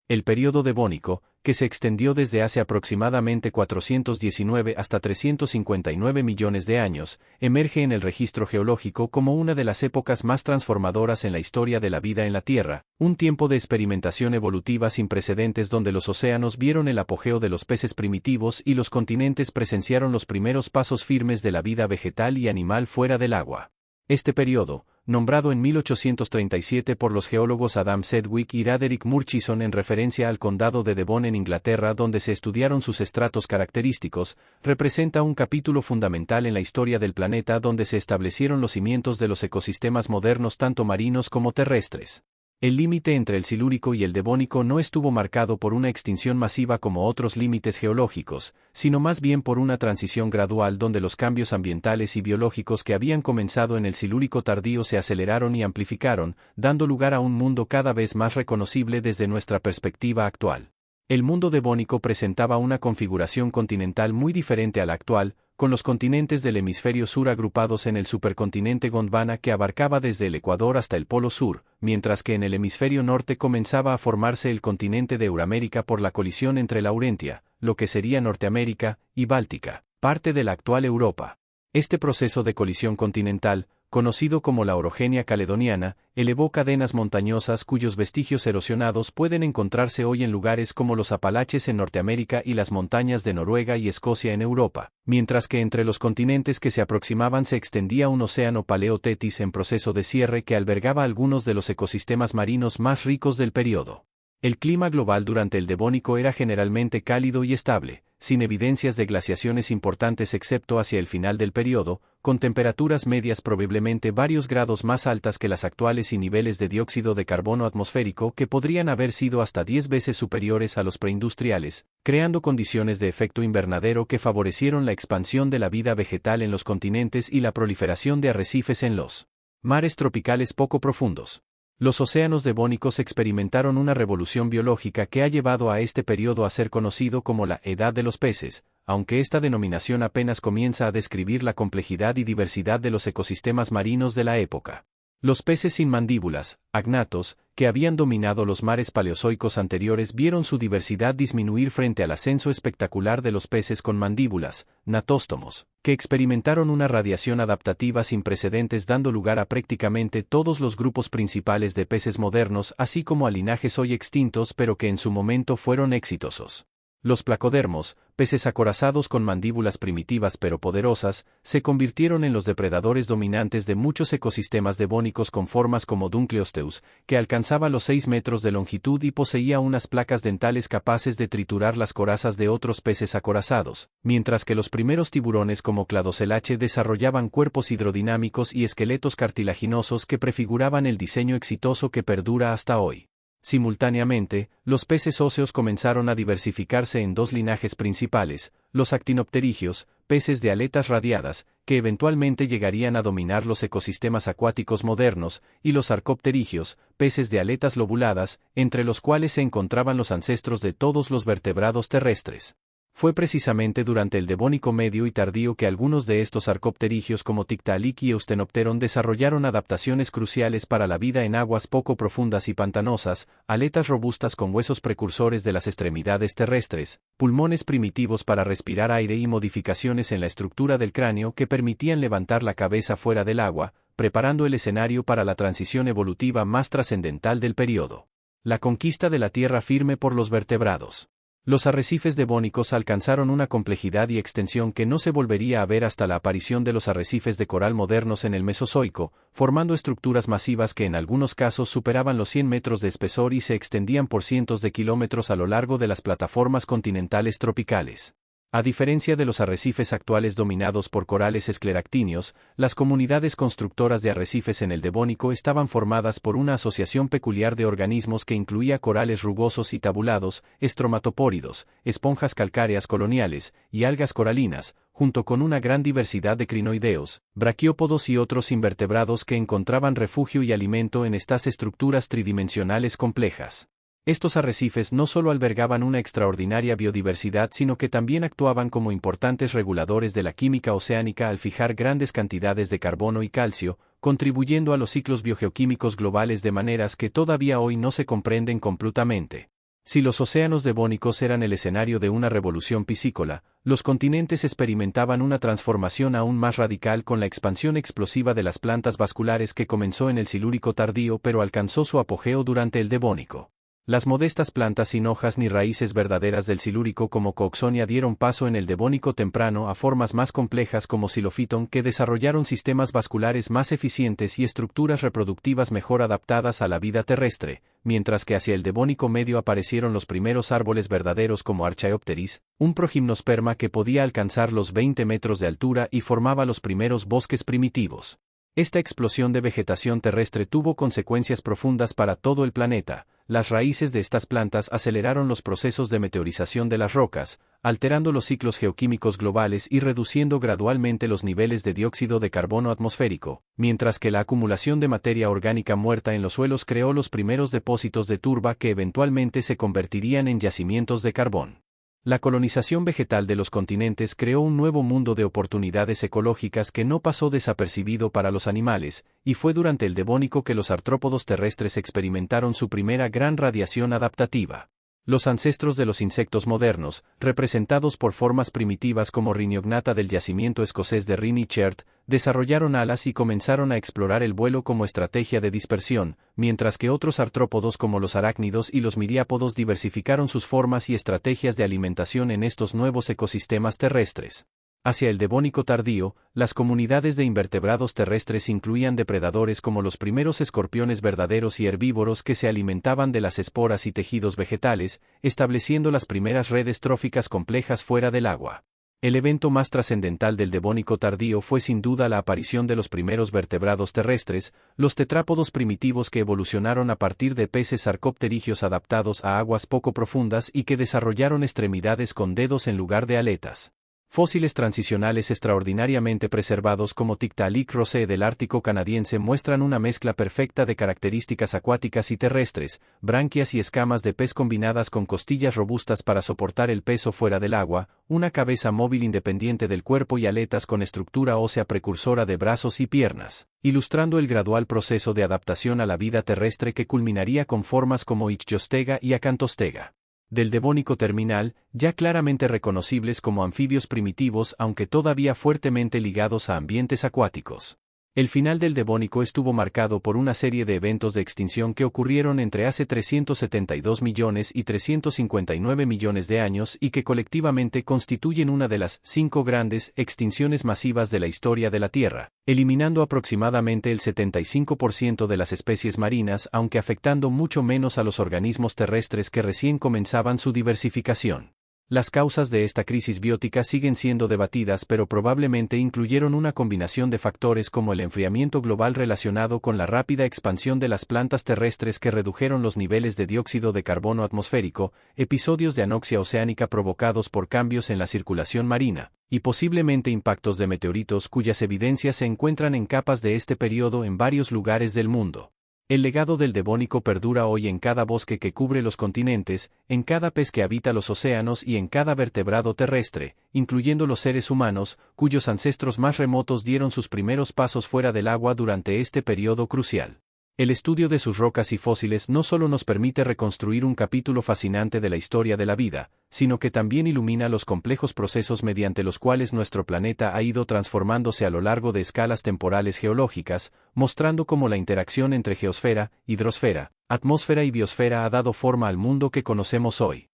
El período devónico, que se extendió desde hace aproximadamente 419 hasta 359 millones de años, emerge en el registro geológico como una de las épocas más transformadoras en la historia de la vida en la Tierra, un tiempo de experimentación evolutiva sin precedentes donde los océanos vieron el apogeo de los peces primitivos y los continentes presenciaron los primeros pasos firmes de la vida vegetal y animal fuera del agua. Este periodo, nombrado en 1837 por los geólogos Adam Sedgwick y Roderick Murchison en referencia al condado de Devon en Inglaterra donde se estudiaron sus estratos característicos, representa un capítulo fundamental en la historia del planeta donde se establecieron los cimientos de los ecosistemas modernos tanto marinos como terrestres. El límite entre el Silúrico y el Devónico no estuvo marcado por una extinción masiva como otros límites geológicos, sino más bien por una transición gradual donde los cambios ambientales y biológicos que habían comenzado en el Silúrico tardío se aceleraron y amplificaron, dando lugar a un mundo cada vez más reconocible desde nuestra perspectiva actual. El mundo devónico presentaba una configuración continental muy diferente a la actual, con los continentes del hemisferio sur agrupados en el supercontinente Gondwana que abarcaba desde el Ecuador hasta el Polo Sur, mientras que en el hemisferio norte comenzaba a formarse el continente de Euramérica por la colisión entre Laurentia, lo que sería Norteamérica, y Báltica, parte de la actual Europa. Este proceso de colisión continental, conocido como la orogenia caledoniana, elevó cadenas montañosas cuyos vestigios erosionados pueden encontrarse hoy en lugares como los Apalaches en Norteamérica y las montañas de Noruega y Escocia en Europa, mientras que entre los continentes que se aproximaban se extendía un océano Paleotetis en proceso de cierre que albergaba algunos de los ecosistemas marinos más ricos del período. El clima global durante el Devónico era generalmente cálido y estable, sin evidencias de glaciaciones importantes excepto hacia el final del período, con temperaturas medias probablemente varios grados más altas que las actuales y niveles de dióxido de carbono atmosférico que podrían haber sido hasta 10 veces superiores a los preindustriales, creando condiciones de efecto invernadero que favorecieron la expansión de la vida vegetal en los continentes y la proliferación de arrecifes en los mares tropicales poco profundos. Los océanos devónicos experimentaron una revolución biológica que ha llevado a este periodo a ser conocido como la Edad de los Peces, aunque esta denominación apenas comienza a describir la complejidad y diversidad de los ecosistemas marinos de la época. Los peces sin mandíbulas, agnatos, que habían dominado los mares paleozoicos anteriores vieron su diversidad disminuir frente al ascenso espectacular de los peces con mandíbulas, natóstomos, que experimentaron una radiación adaptativa sin precedentes dando lugar a prácticamente todos los grupos principales de peces modernos así como a linajes hoy extintos pero que en su momento fueron exitosos. Los placodermos, peces acorazados con mandíbulas primitivas pero poderosas, se convirtieron en los depredadores dominantes de muchos ecosistemas devónicos con formas como Dunkleosteus, que alcanzaba los 6 metros de longitud y poseía unas placas dentales capaces de triturar las corazas de otros peces acorazados, mientras que los primeros tiburones como Cladocelache desarrollaban cuerpos hidrodinámicos y esqueletos cartilaginosos que prefiguraban el diseño exitoso que perdura hasta hoy. Simultáneamente, los peces óseos comenzaron a diversificarse en dos linajes principales, los actinopterigios, peces de aletas radiadas, que eventualmente llegarían a dominar los ecosistemas acuáticos modernos, y los arcopterigios, peces de aletas lobuladas, entre los cuales se encontraban los ancestros de todos los vertebrados terrestres. Fue precisamente durante el Devónico medio y tardío que algunos de estos arcopterigios como Tiktaalik y Eustenopteron desarrollaron adaptaciones cruciales para la vida en aguas poco profundas y pantanosas, aletas robustas con huesos precursores de las extremidades terrestres, pulmones primitivos para respirar aire y modificaciones en la estructura del cráneo que permitían levantar la cabeza fuera del agua, preparando el escenario para la transición evolutiva más trascendental del período. La conquista de la tierra firme por los vertebrados. Los arrecifes devónicos alcanzaron una complejidad y extensión que no se volvería a ver hasta la aparición de los arrecifes de coral modernos en el Mesozoico, formando estructuras masivas que en algunos casos superaban los 100 metros de espesor y se extendían por cientos de kilómetros a lo largo de las plataformas continentales tropicales. A diferencia de los arrecifes actuales dominados por corales escleractíneos, las comunidades constructoras de arrecifes en el Devónico estaban formadas por una asociación peculiar de organismos que incluía corales rugosos y tabulados, estromatopóridos, esponjas calcáreas coloniales, y algas coralinas, junto con una gran diversidad de crinoideos, braquiópodos y otros invertebrados que encontraban refugio y alimento en estas estructuras tridimensionales complejas. Estos arrecifes no solo albergaban una extraordinaria biodiversidad sino que también actuaban como importantes reguladores de la química oceánica al fijar grandes cantidades de carbono y calcio, contribuyendo a los ciclos biogeoquímicos globales de maneras que todavía hoy no se comprenden completamente. Si los océanos devónicos eran el escenario de una revolución piscícola, los continentes experimentaban una transformación aún más radical con la expansión explosiva de las plantas vasculares que comenzó en el Silúrico tardío pero alcanzó su apogeo durante el Devónico. Las modestas plantas sin hojas ni raíces verdaderas del Silúrico como Cooksonia dieron paso en el Devónico temprano a formas más complejas como Silophyton que desarrollaron sistemas vasculares más eficientes y estructuras reproductivas mejor adaptadas a la vida terrestre, mientras que hacia el Devónico medio aparecieron los primeros árboles verdaderos como Archaeopteris, un progimnosperma que podía alcanzar los 20 metros de altura y formaba los primeros bosques primitivos. Esta explosión de vegetación terrestre tuvo consecuencias profundas para todo el planeta. Las raíces de estas plantas aceleraron los procesos de meteorización de las rocas, alterando los ciclos geoquímicos globales y reduciendo gradualmente los niveles de dióxido de carbono atmosférico, mientras que la acumulación de materia orgánica muerta en los suelos creó los primeros depósitos de turba que eventualmente se convertirían en yacimientos de carbón. La colonización vegetal de los continentes creó un nuevo mundo de oportunidades ecológicas que no pasó desapercibido para los animales, y fue durante el Devónico que los artrópodos terrestres experimentaron su primera gran radiación adaptativa. Los ancestros de los insectos modernos, representados por formas primitivas como Rhyniognata del yacimiento escocés de Rhynichert, desarrollaron alas y comenzaron a explorar el vuelo como estrategia de dispersión, mientras que otros artrópodos como los arácnidos y los miriápodos diversificaron sus formas y estrategias de alimentación en estos nuevos ecosistemas terrestres. Hacia el Devónico tardío, las comunidades de invertebrados terrestres incluían depredadores como los primeros escorpiones verdaderos y herbívoros que se alimentaban de las esporas y tejidos vegetales, estableciendo las primeras redes tróficas complejas fuera del agua. El evento más trascendental del Devónico tardío fue sin duda la aparición de los primeros vertebrados terrestres, los tetrápodos primitivos que evolucionaron a partir de peces sarcopterigios adaptados a aguas poco profundas y que desarrollaron extremidades con dedos en lugar de aletas. Fósiles transicionales extraordinariamente preservados como Tiktaalik rosé del Ártico canadiense muestran una mezcla perfecta de características acuáticas y terrestres, branquias y escamas de pez combinadas con costillas robustas para soportar el peso fuera del agua, una cabeza móvil independiente del cuerpo y aletas con estructura ósea precursora de brazos y piernas, ilustrando el gradual proceso de adaptación a la vida terrestre que culminaría con formas como Ichthyostega y Acantostega. Del Devónico terminal, ya claramente reconocibles como anfibios primitivos aunque todavía fuertemente ligados a ambientes acuáticos. El final del Devónico estuvo marcado por una serie de eventos de extinción que ocurrieron entre hace 372 millones y 359 millones de años y que colectivamente constituyen una de las 5 grandes extinciones masivas de la historia de la Tierra, eliminando aproximadamente el 75% de las especies marinas aunque afectando mucho menos a los organismos terrestres que recién comenzaban su diversificación. Las causas de esta crisis biótica siguen siendo debatidas pero probablemente incluyeron una combinación de factores como el enfriamiento global relacionado con la rápida expansión de las plantas terrestres que redujeron los niveles de dióxido de carbono atmosférico, episodios de anoxia oceánica provocados por cambios en la circulación marina, y posiblemente impactos de meteoritos cuyas evidencias se encuentran en capas de este periodo en varios lugares del mundo. El legado del Devónico perdura hoy en cada bosque que cubre los continentes, en cada pez que habita los océanos y en cada vertebrado terrestre, incluyendo los seres humanos, cuyos ancestros más remotos dieron sus primeros pasos fuera del agua durante este periodo crucial. El estudio de sus rocas y fósiles no solo nos permite reconstruir un capítulo fascinante de la historia de la vida, sino que también ilumina los complejos procesos mediante los cuales nuestro planeta ha ido transformándose a lo largo de escalas temporales geológicas, mostrando cómo la interacción entre geosfera, hidrosfera, atmósfera y biosfera ha dado forma al mundo que conocemos hoy.